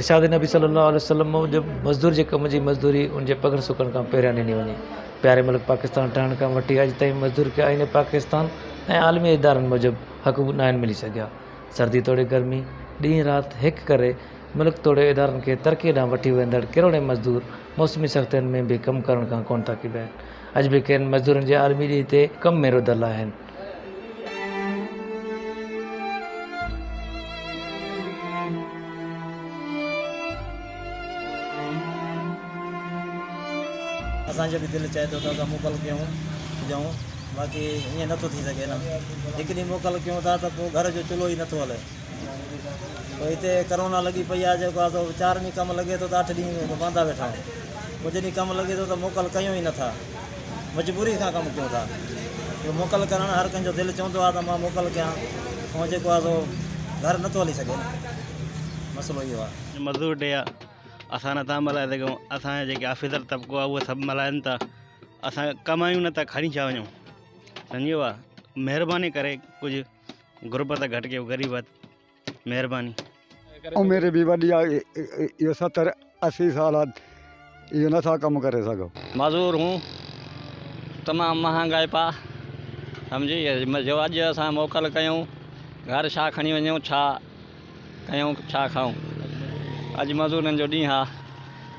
इरशाद नबी सल्लल्लाहु अलैहि वसल्लम जब मज़दूर जे कम जी मज़दूरी उनके पघर सुकण खां पहिरियां ॾिनी वञे। प्यारे मुल्क पाकिस्तान ठहण खां वठी अॼु ताईं मज़दूर खे आईने पाकिस्तान ऐं आलमी इदारनि मूजिबि हक़ न मिली सघिया। सर्दी तोड़े गर्मी ॾींहुं राति हिकु करे मुल्क तोड़े इदारनि खे तरक़ी ॾांहुं वठी वेंदड़ किरोड़े मज़दूर मौसमी सख़्तियुनि में भी कमु करण खां कोन था किबनि। अॼु भी कंहिं मज़दूरनि जे आलमी ॾींहं ते कम में रुधल आहिनि। असांजो भी दिल चाहे तो असां मोकल कयूं जाऊं, बाक़ी ईअं नथो थी सघे न। हिकु ॾींहुं मोकल कयूं था त पोइ घर जो चुल्हो ई नथो हले। पोइ हिते करोना लॻी पई आहे, जेको आहे 4 ॾींहं कमु लॻे थो त 8 ॾींहं वांदा वेठा आहियूं। पोइ जॾहिं कमु लॻे थो त मोकल कयूं ई नथा, मजबूरी सां कमु कयूं था। मोकल करणु हर कंहिंजो दिलि चवंदो आहे त मां मोकल कयां, ऐं जेको आहे घर नथो हली सघे न। मसइलो इहो आहे। मज़दूर डे आहे, असां नथा मल्हाए सघूं। असांजा जेके ऑफिसर तबिको आहे उहे सभु मल्हाइनि था, असां कमायूं न था, खणी छा वञूं। सम्झो आहे, महिरबानी करे कुझु गुरबत घटि कयो, ग़रीबत महिरबानी। उमिरि बि वॾी आहे, इहो 70-80 साल आहे, इहो नथा कमु करे सघो। मज़दूर हूँ, तमामु महांगाई पा सम्झी। जो अॼु असां मोकल कयूं, घर छा खणी वञूं, छा कयूं, छा खाऊं। अॼु मज़दूरनि जो ॾींहुं आहे,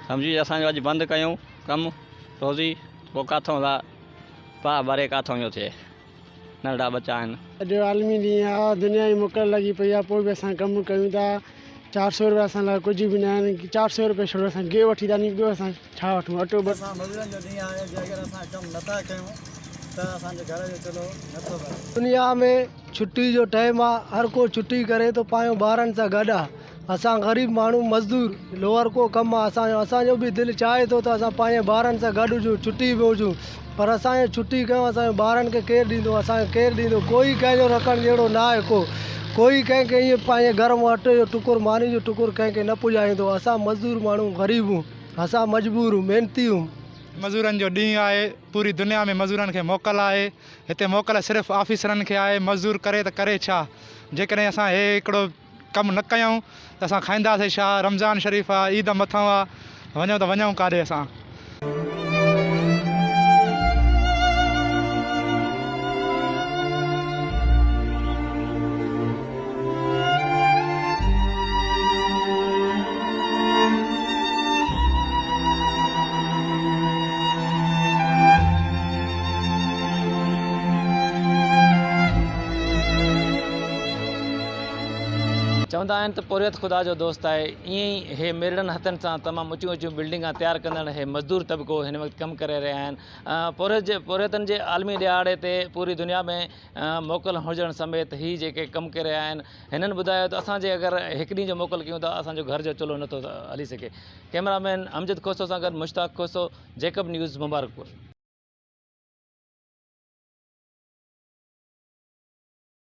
सम्झी। असांजो अॼु बंदि कयूं कमु रोज़ी, पोइ काथों था पा भरे काथों जो थिए। नंढा बच्चा आहिनि। अॼु आलमी ॾींहुं आहे, दुनिया जी मोकल लॻी पई आहे, पोइ बि असां कमु कयूं था। 400 रुपया असां लाइ कुझु बि न आहिनि। 400 रुपया छॾो, असां गिहु वठी था ॿियो असां छा वठूं। अटो बस असां मज़दूरनि जो ॾींहुं आहे, जे अगरि असां कमु नथा कयूं त असांजे घर जो चुल्हो नथो भरे। दुनिया में छुट्टी जो टाइम आहे, हर को छुट्टी करे थो पंहिंजो ॿारनि सां गॾु आहे। असां ग़रीब माण्हू मज़दूर लोअर को कमु आहे, असांजो बि दिलि चाहे थो त असां पंहिंजे ॿारनि सां गॾु हुजूं, छुट्टी बि हुजूं, पर असांखे छुट्टी कयूं असांजे ॿारनि खे केरु ॾींदो, असांखे केरु ॾींदो। कोई कंहिंजो रखणु जहिड़ो न आहे। कोई कंहिंखे ईअं पंहिंजे घर मां अटे जो टुकुर, मानी जो टुकुर कंहिंखे न पुॼाईंदो। असां मज़दूर माण्हू ग़रीब हूं, असां मजबूर हूं, महिनती हूं। मज़दूरनि जो ॾींहुं आहे, पूरी दुनिया में मज़दूरनि खे मोकल आहे। हिते मोकल सिर्फ़ु ऑफिसरनि खे आहे, मज़दूर करे त करे छा। जेकॾहिं असां हिकिड़ो कमु न कयूं त असां खाईंदासीं छा। रमज़ान शरीफ़ आहे, ईद मथां आहे, वञूं त वञूं काॾे असां। चवंदा आहिनि त पोरियत ख़ुदा जो दोस्त आहे। ईअं ई हे मेरड़नि हथनि सां तमामु ऊचियूं ऊचियूं बिल्डिंगां तयारु कंदड़ हे मज़दूर तबिको हिन वक़्तु कमु करे रहिया आहिनि। पोरियतनि जे आलमी ॾियारे ते पूरी दुनिया में मोकल हुजण समेत ही जेके कमु करे रहिया आहिनि, हिननि ॿुधायो त असांजे अगरि हिकु ॾींहं जो मोकल कयूं था, असांजो घर जो चुल्हो नथो हली सघे। कैमरामैन अमजद खोसो सां गॾु मुश्ताक खोसो, जेकब न्यूज़ मुबारकपुर।